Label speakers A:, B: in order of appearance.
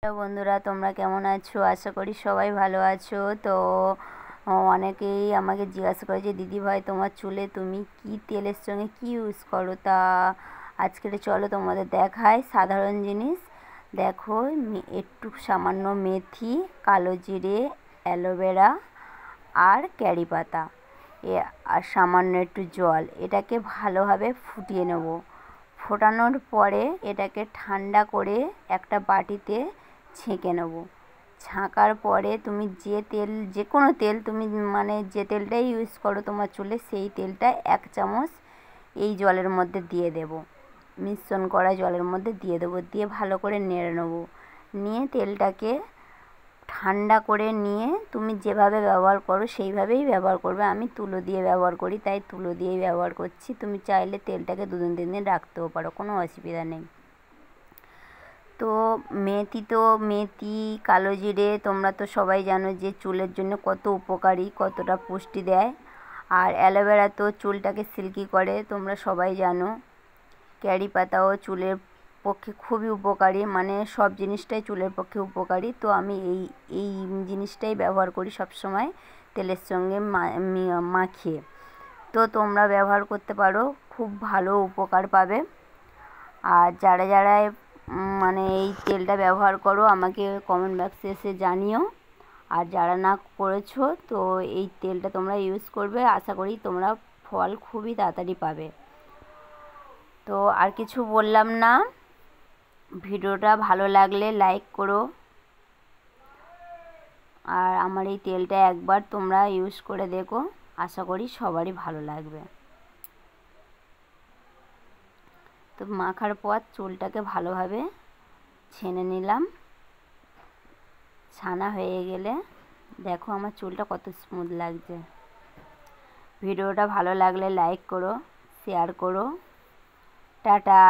A: Hello বন্ধুরা, তোমরা কেমন আছো? আশা করি সবাই ভালো আছো। তো অনেকেই আমাকে জিজ্ঞাসা করে যে দিদি ভাই তোমার চুলে তুমি কি তেলের সঙ্গে কি ইউজ করো। তা আজকে চলো তোমাদের দেখাই সাধারণ জিনিস। দেখো, একটু সামান্য মেথি, কালো জিরে, অ্যালোভেরা আর ক্যারি পাতা আর সামান্য একটু জল, এটাকে ভালোভাবে ফুটিয়ে নেব। ফোটানোর পরে এটাকে ঠান্ডা করে একটা বাটিতে ছেঁকে নেব। ছাঁকার পরে তুমি যে কোনো তেল তুমি যে তেলটাই ইউজ করো তোমার চুলে, সেই তেলটা 1 চামচ এই জলের মধ্যে দিয়ে দেব। মিশ্রণ করা জলের মধ্যে দিয়ে দেবো, দিয়ে ভালো করে নেড়ে নেব। নিয়ে তেলটাকে ঠান্ডা করে নিয়ে তুমি যেভাবে ব্যবহার করো সেইভাবেই ব্যবহার করবে। আমি তুলো দিয়ে ব্যবহার করি, তাই তুলো দিয়েই ব্যবহার করছি। তুমি চাইলে তেলটাকে 2 দিন 3 দিন রাখতেও পারো, কোনো অসুবিধা নেই। তো মেথি, কালো জিরে তোমরা তো সবাই জানো যে চুলের জন্য কত উপকারী, কতটা পুষ্টি দেয়। আর অ্যালোভেরা তো চুলটাকে সিল্কি করে, তোমরা সবাই জানো। ক্যারি পাতাও চুলের পক্ষে খুবই উপকারী, সব জিনিসটাই চুলের পক্ষে উপকারী। তো আমি এই জিনিসটাই ব্যবহার করি সব সময় তেলের সঙ্গে মাখিয়ে। তো তোমরা ব্যবহার করতে পারো, খুব ভালো উপকার পাবে। আর যারা এই তেলটা ব্যবহার করো আমাকে কমেন্ট বক্সে এসে জানিও। আর যারা না করেছো তো এই তেলটা তোমরা ইউজ করবে, আশা করি তোমরা ফল খুবই তাড়াতাড়ি পাবে। তো আর কিছু বললাম না। ভিডিওটা ভালো লাগলে লাইক করো। আর আমার এই তেলটা একবার তোমরা ইউজ করে দেখো, আশা করি সবারই ভালো লাগবে। তো মাখার পর চুলটাকে ভালোভাবে ছেনে নিলাম। ছানা হয়ে গেলে দেখো আমার চুলটা কত স্মুথ লাগছে। ভিডিওটা ভালো লাগলে লাইক করো, শেয়ার করো। টাটা।